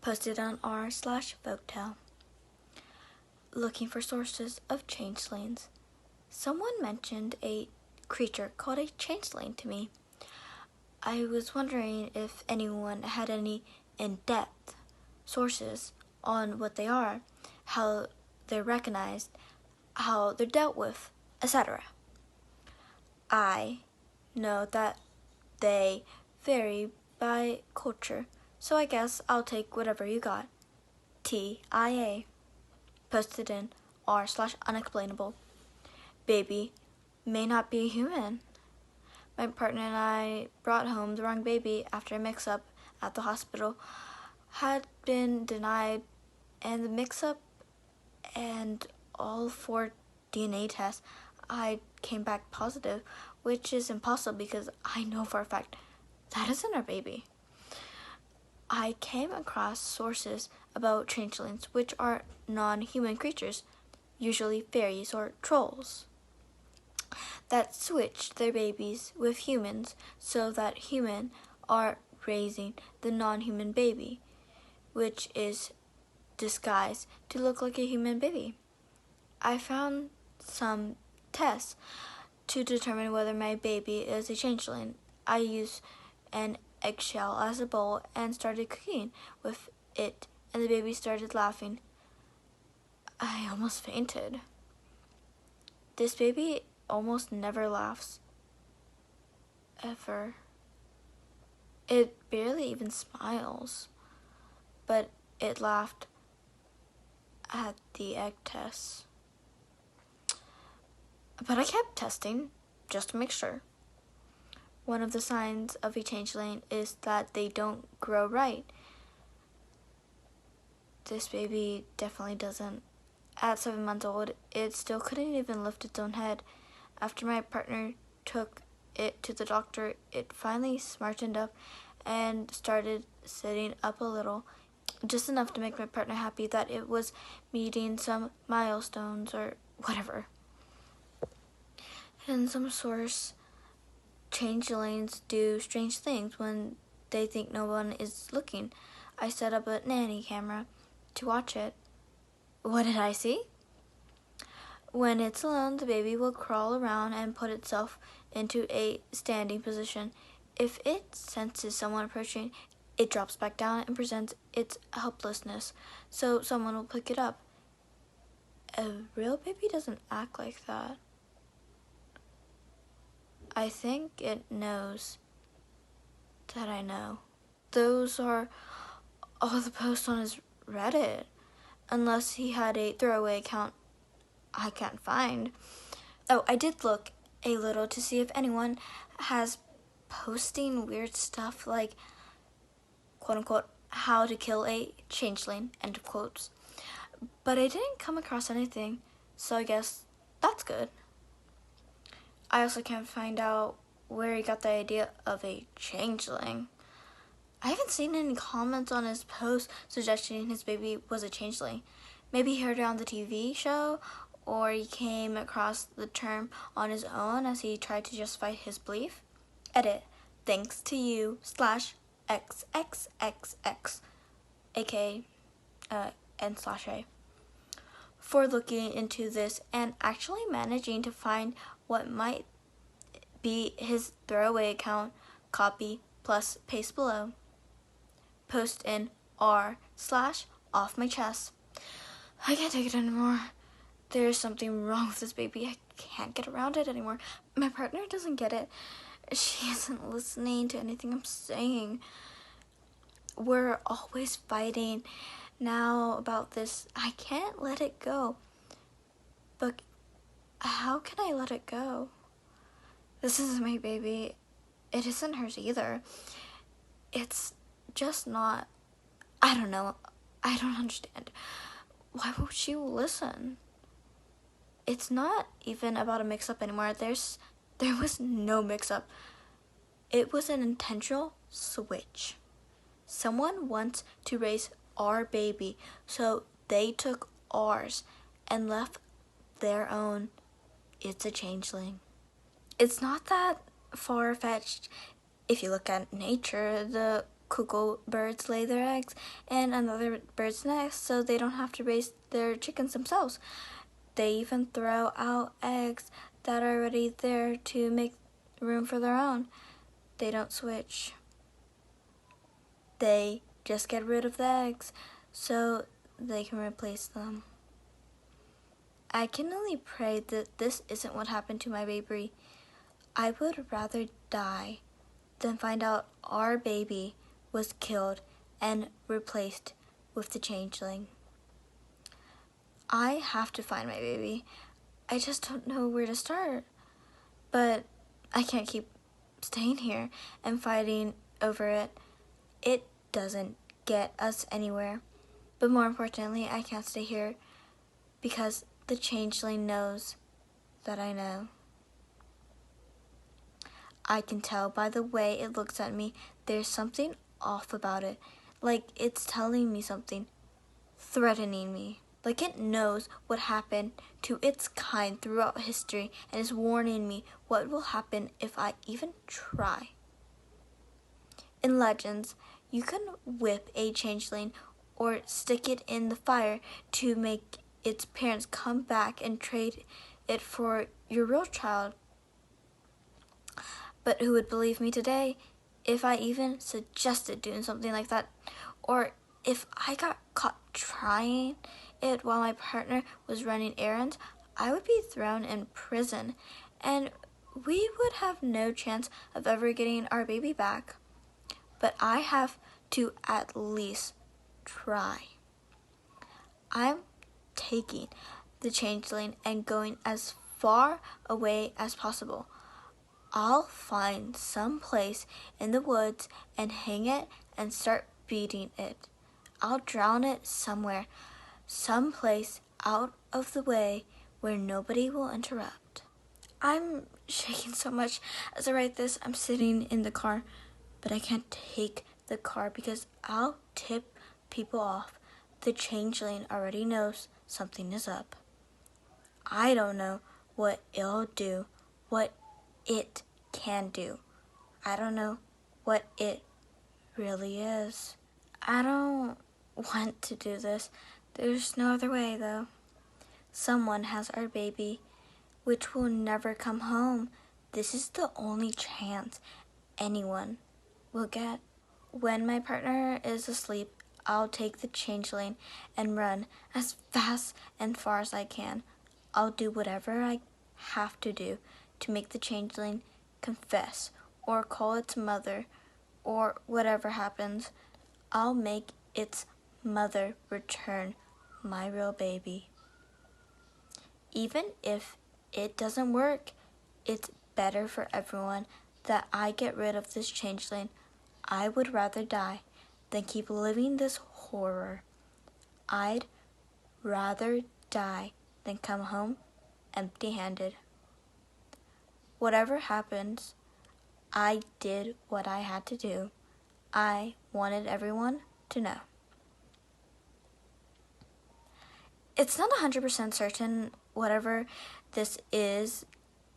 Posted on r/folktale. Looking for sources of changelings. Someone mentioned a creature called a changeling to me. I was wondering if anyone had any in-depth sources on what they are, how they're recognized, how they're dealt with, etc. I know that they vary by culture, so I guess I'll take whatever you got. TIA. Posted in r/unexplainable. Baby may not be human. My partner and I brought home the wrong baby after a mix-up at the hospital. Had been denied, and the mix-up and all 4 DNA tests, I came back positive, which is impossible because I know for a fact that isn't our baby. I came across sources about changelings, which are non-human creatures, usually fairies or trolls, that switch their babies with humans so that humans are raising the non-human baby, which is disguised to look like a human baby. I found some tests to determine whether my baby is a changeling. I used an eggshell as a bowl and started cooking with it, and the baby started laughing. I almost fainted. This baby almost never laughs. Ever. It barely even smiles. But it laughed at the egg test. But I kept testing, just to make sure. One of the signs of a changeling is that they don't grow right. This baby definitely doesn't. At 7 months old, it still couldn't even lift its own head. After my partner took it to the doctor, it finally smartened up and started sitting up a little, just enough to make my partner happy that it was meeting some milestones or whatever. In some source, changelings do strange things when they think no one is looking. I set up a nanny camera to watch it. What did I see? When it's alone, the baby will crawl around and put itself into a standing position. If it senses someone approaching, it drops back down and presents its helplessness, so someone will pick it up. A real baby doesn't act like that. I think it knows that I know. Those are all the posts on his Reddit, unless he had a throwaway account I can't find. Oh, I did look a little to see if anyone has posting weird stuff like, quote-unquote, how to kill a changeling, end of quotes. But I didn't come across anything, so I guess that's good. I also can't find out where he got the idea of a changeling. I haven't seen any comments on his post suggesting his baby was a changeling. Maybe he heard it on the TV show, or he came across the term on his own as he tried to justify his belief. Edit. Thanks to you /XXXX, aka N/A, for looking into this and actually managing to find what might be his throwaway account. Copy plus paste below. Post in r/off my chest. I can't take it anymore. There's something wrong with this baby. I can't get around it anymore. My partner doesn't get it. She isn't listening to anything I'm saying. We're always fighting now about this. I can't let it go. But how can I let it go? This isn't my baby. It isn't hers either. It's just not. I don't know. I don't understand. Why would she listen? It's not even about a mix-up anymore. There was no mix-up. It was an intentional switch. Someone wants to raise our baby, so they took ours and left their own. It's a changeling. It's not that far-fetched. If you look at nature, the cuckoo birds lay their eggs in another bird's nest so they don't have to raise their chickens themselves. They even throw out eggs that are already there to make room for their own. They don't switch. They just get rid of the eggs so they can replace them. I can only pray that this isn't what happened to my baby. I would rather die than find out our baby was killed and replaced with the changeling. I have to find my baby. I just don't know where to start. But I can't keep staying here and fighting over it. It doesn't get us anywhere. But more importantly, I can't stay here because the changeling knows that I know. I can tell by the way it looks at me, there's something off about it. Like it's telling me something, threatening me. Like it knows what happened to its kind throughout history and is warning me what will happen if I even try. In legends, you can whip a changeling or stick it in the fire to make its parents come back and trade it for your real child. But who would believe me today if I even suggested doing something like that? Or if I got caught trying it while my partner was running errands, I would be thrown in prison and we would have no chance of ever getting our baby back. But I have to at least try. I'm taking the changeling and going as far away as possible. I'll find some place in the woods and hang it and start beating it. I'll drown it somewhere, someplace out of the way where nobody will interrupt. I'm shaking so much as I write this. I'm sitting in the car, but I can't take the car because I'll tip people off. The changeling already knows something is up. I don't know what it'll do, what it can do. I don't know what it really is. I don't want to do this. There's no other way, though. Someone has our baby, which will never come home. This is the only chance anyone will get. When my partner is asleep, I'll take the changeling and run as fast and far as I can. I'll do whatever I have to do to make the changeling confess or call its mother or whatever happens. I'll make its mother return my real baby. Even if it doesn't work, it's better for everyone that I get rid of this changeling. I would rather die than keep living this horror. I'd rather die than come home empty-handed. Whatever happens, I did what I had to do. I wanted everyone to know. It's not 100% certain whatever this is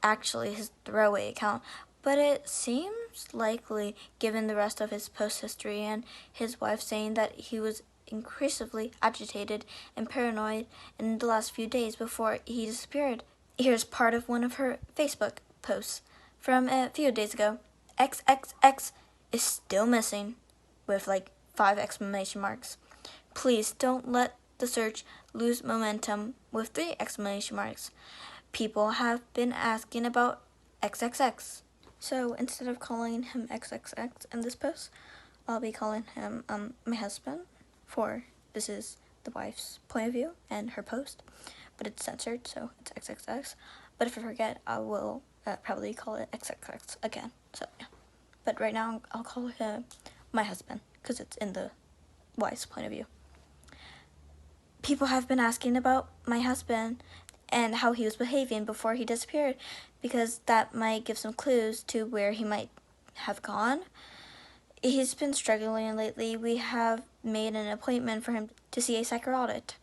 actually his throwaway account, but it seems likely given the rest of his post history and his wife saying that he was increasingly agitated and paranoid in the last few days before he disappeared. Here's part of one of her Facebook posts from a few days ago. XXX is still missing, with like 5 exclamation marks. Please don't let the search lose momentum, with 3 exclamation marks. People have been asking about XXX. So instead of calling him XXX in this post, I'll be calling him my husband, for this is the wife's point of view and her post, but it's censored, so it's XXX. But if I forget, I will probably call it XXX again. So yeah. But right now, I'll call him my husband, because it's in the wife's point of view. People have been asking about my husband and how he was behaving before he disappeared, because that might give some clues to where he might have gone. He's been struggling lately. We have made an appointment for him to see a psychologist.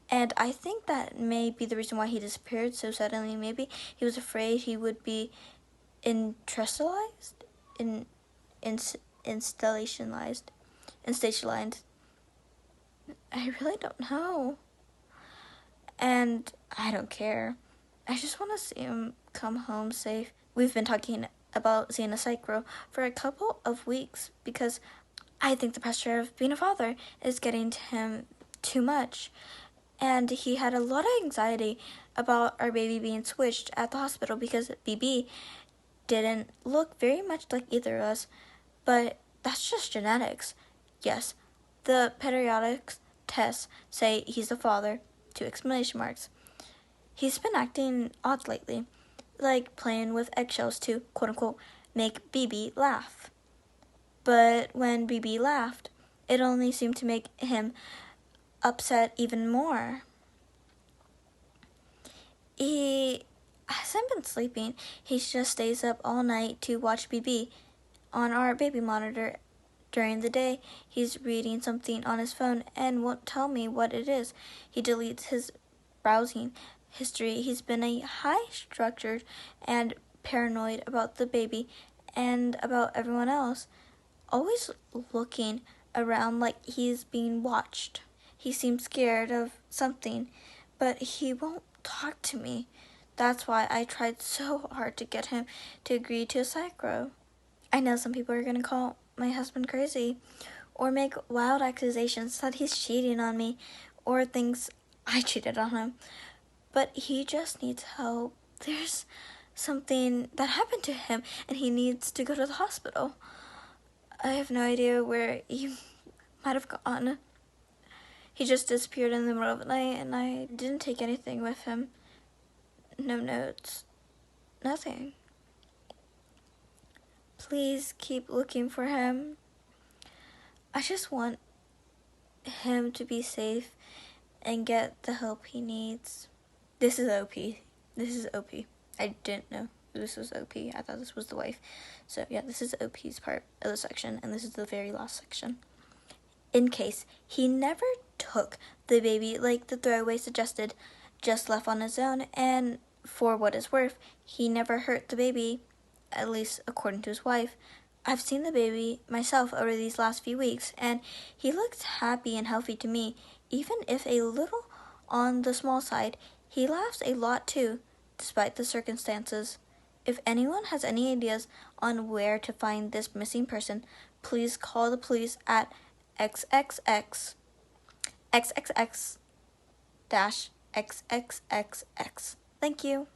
And I think that may be the reason why he disappeared so suddenly. Maybe he was afraid he would be instationalized? I really don't know. And I don't care. I just want to see him come home safe. We've been talking about seeing a psycho for a couple of weeks because I think the pressure of being a father is getting to him too much. And he had a lot of anxiety about our baby being switched at the hospital because BB didn't look very much like either of us. But that's just genetics. Yes, the pediatrics tests say he's the father, 2 exclamation marks. He's been acting odd lately, like playing with eggshells to, quote-unquote, make BB laugh. But when BB laughed, it only seemed to make him upset even more. He hasn't been sleeping. He just stays up all night to watch BB on our baby monitor. During the day, he's reading something on his phone and won't tell me what it is. He deletes his browsing history. He's been a high-structured and paranoid about the baby and about everyone else, always looking around like he's being watched. He seems scared of something, but he won't talk to me. That's why I tried so hard to get him to agree to a psycho. I know some people are going to call my husband crazy or make wild accusations that he's cheating on me or thinks I cheated on him. But he just needs help. There's something that happened to him and he needs to go to the hospital. I have no idea where he might have gone. He just disappeared in the middle of the night and I didn't take anything with him. No notes. Nothing. Please keep looking for him. I just want him to be safe and get the help he needs. This is OP. I didn't know this was OP. I thought this was the wife. So yeah, this is OP's part of the section, and this is the very last section. In case he never took the baby like the throwaway suggested, just left on his own, and for what it's worth, he never hurt the baby, at least according to his wife. I've seen the baby myself over these last few weeks, and he looks happy and healthy to me, even if a little on the small side. He laughs a lot too, despite the circumstances. If anyone has any ideas on where to find this missing person, please call the police at XXX XXX-XXXX. Thank you.